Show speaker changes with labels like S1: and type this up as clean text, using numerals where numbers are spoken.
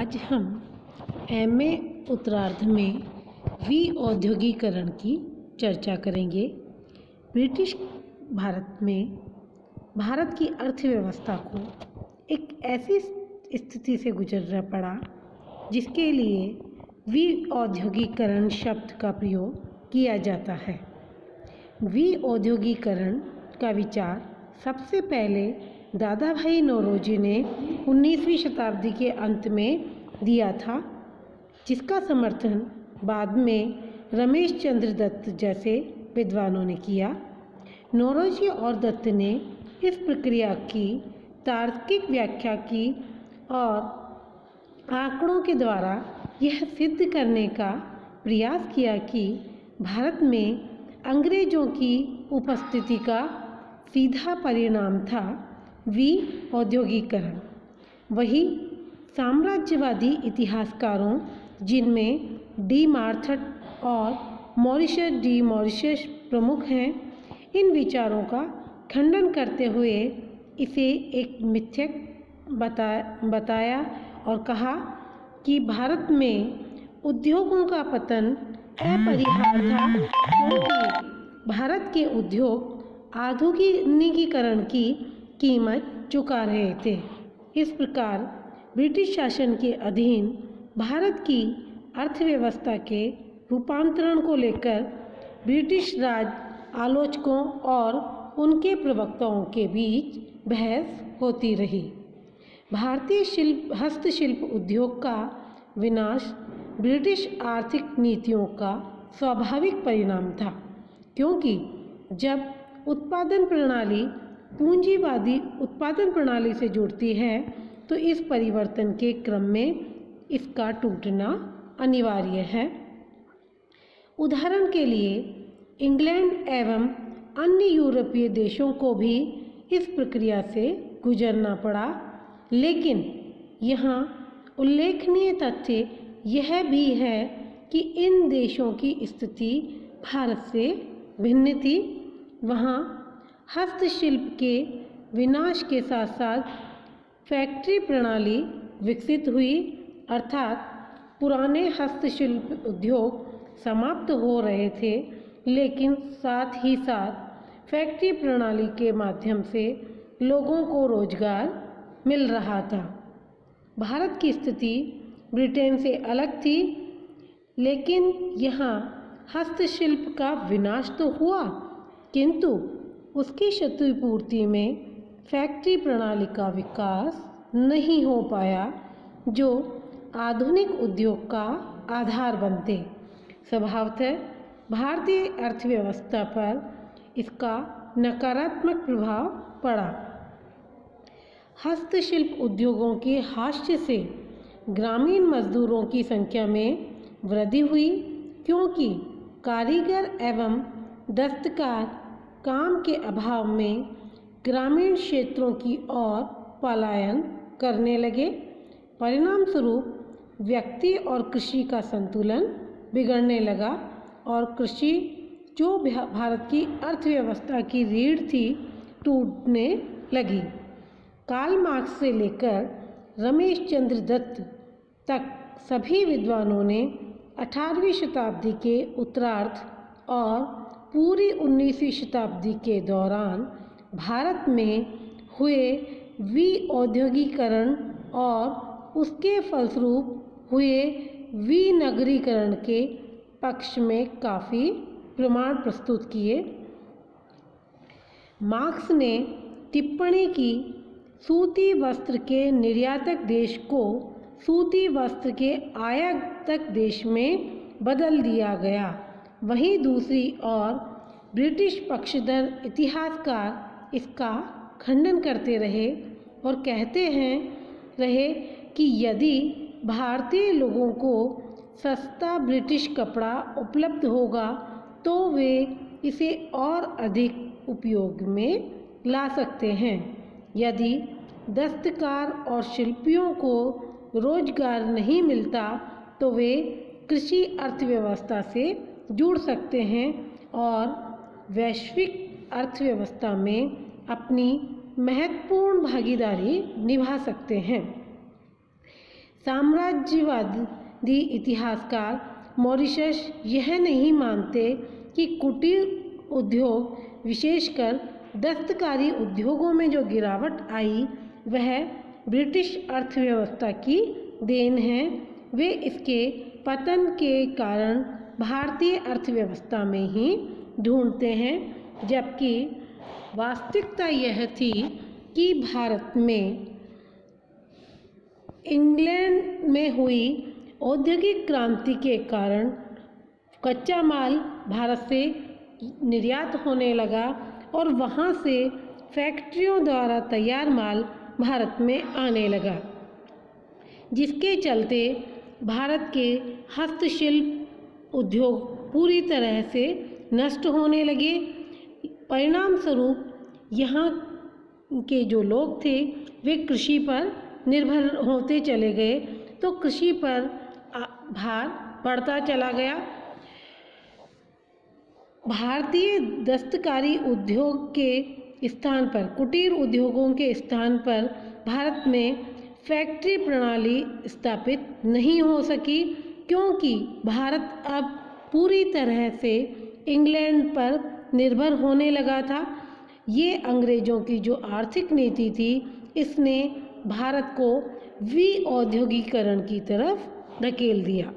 S1: आज हम एमए उत्तरार्ध में विऔद्योगीकरण की चर्चा करेंगे। ब्रिटिश भारत में भारत की अर्थव्यवस्था को एक ऐसी स्थिति से गुजरना पड़ा जिसके लिए विऔद्योगीकरण शब्द का प्रयोग किया जाता है। विऔद्योगीकरण का विचार सबसे पहले दादा भाई नौरोजी ने 19वीं शताब्दी के अंत में दिया था, जिसका समर्थन बाद में रमेश चंद्र दत्त जैसे विद्वानों ने किया। नौरोजी और दत्त ने इस प्रक्रिया की तार्किक व्याख्या की और आंकड़ों के द्वारा यह सिद्ध करने का प्रयास किया कि भारत में अंग्रेजों की उपस्थिति का सीधा परिणाम था विऔद्योगीकरण। वही साम्राज्यवादी इतिहासकारों, जिनमें डी मार्थट और मॉरिशस डी मॉरिशस प्रमुख हैं, इन विचारों का खंडन करते हुए इसे एक मिथ्यक बताया और कहा कि भारत में उद्योगों का पतन अपरिहार्य था, क्योंकि भारत के उद्योग आधुनिकीकरण की कीमत चुका रहे थे। इस प्रकार ब्रिटिश शासन के अधीन भारत की अर्थव्यवस्था के रूपांतरण को लेकर ब्रिटिश राज आलोचकों और उनके प्रवक्ताओं के बीच बहस होती रही। भारतीय हस्तशिल्प उद्योग का विनाश ब्रिटिश आर्थिक नीतियों का स्वाभाविक परिणाम था, क्योंकि जब उत्पादन प्रणाली पूंजीवादी उत्पादन प्रणाली से जुड़ती है तो इस परिवर्तन के क्रम में इसका टूटना अनिवार्य है। उदाहरण के लिए इंग्लैंड एवं अन्य यूरोपीय देशों को भी इस प्रक्रिया से गुजरना पड़ा, लेकिन यहाँ उल्लेखनीय तथ्य यह भी है कि इन देशों की स्थिति भारत से भिन्न थी। वहाँ हस्तशिल्प के विनाश के साथ साथ फैक्ट्री प्रणाली विकसित हुई, अर्थात पुराने हस्तशिल्प उद्योग समाप्त हो रहे थे, लेकिन साथ ही साथ फैक्ट्री प्रणाली के माध्यम से लोगों को रोजगार मिल रहा था। भारत की स्थिति ब्रिटेन से अलग थी, लेकिन यहाँ हस्तशिल्प का विनाश तो हुआ, किंतु उसकी क्षतिपूर्ति में फैक्ट्री प्रणाली का विकास नहीं हो पाया, जो आधुनिक उद्योग का आधार बनते। स्वभावतः भारतीय अर्थव्यवस्था पर इसका नकारात्मक प्रभाव पड़ा। हस्तशिल्प उद्योगों के हास्य से ग्रामीण मजदूरों की संख्या में वृद्धि हुई, क्योंकि कारीगर एवं दस्तकार काम के अभाव में ग्रामीण क्षेत्रों की ओर पलायन करने लगे। परिणाम स्वरूप व्यक्ति और कृषि का संतुलन बिगड़ने लगा और कृषि, जो भारत की अर्थव्यवस्था की रीढ़ थी, टूटने लगी। कार्ल मार्क्स से लेकर रमेश चंद्र दत्त तक सभी विद्वानों ने 18वीं शताब्दी के उत्तरार्ध और पूरी 19वीं शताब्दी के दौरान भारत में हुए विऔद्योगीकरण और उसके फलस्वरूप हुए विनगरीकरण के पक्ष में काफ़ी प्रमाण प्रस्तुत किए। मार्क्स ने टिप्पणी की, सूती वस्त्र के निर्यातक देश को सूती वस्त्र के आयातक देश में बदल दिया गया। वहीं दूसरी ओर ब्रिटिश पक्षधर इतिहासकार इसका खंडन करते रहे और कहते रहे कि यदि भारतीय लोगों को सस्ता ब्रिटिश कपड़ा उपलब्ध होगा तो वे इसे और अधिक उपयोग में ला सकते हैं। यदि दस्तकार और शिल्पियों को रोजगार नहीं मिलता तो वे कृषि अर्थव्यवस्था से जुड़ सकते हैं और वैश्विक अर्थव्यवस्था में अपनी महत्वपूर्ण भागीदारी निभा सकते हैं। साम्राज्यवादी इतिहासकार मॉरिशस यह नहीं मानते कि कुटीर उद्योग, विशेषकर दस्तकारी उद्योगों में जो गिरावट आई वह ब्रिटिश अर्थव्यवस्था की देन है। वे इसके पतन के कारण भारतीय अर्थव्यवस्था में ही ढूंढते हैं, जबकि वास्तविकता यह थी कि भारत में इंग्लैंड में हुई औद्योगिक क्रांति के कारण कच्चा माल भारत से निर्यात होने लगा और वहाँ से फैक्ट्रियों द्वारा तैयार माल भारत में आने लगा, जिसके चलते भारत के हस्तशिल्प उद्योग पूरी तरह से नष्ट होने लगे। परिणाम स्वरूप यहाँ के जो लोग थे वे कृषि पर निर्भर होते चले गए, तो कृषि पर भार बढ़ता चला गया। भारतीय दस्तकारी उद्योग के स्थान पर, कुटीर उद्योगों के स्थान पर भारत में फैक्ट्री प्रणाली स्थापित नहीं हो सकी, क्योंकि भारत अब पूरी तरह से इंग्लैंड पर निर्भर होने लगा था। ये अंग्रेज़ों की जो आर्थिक नीति थी, इसने भारत को विऔद्योगीकरण की तरफ धकेल दिया।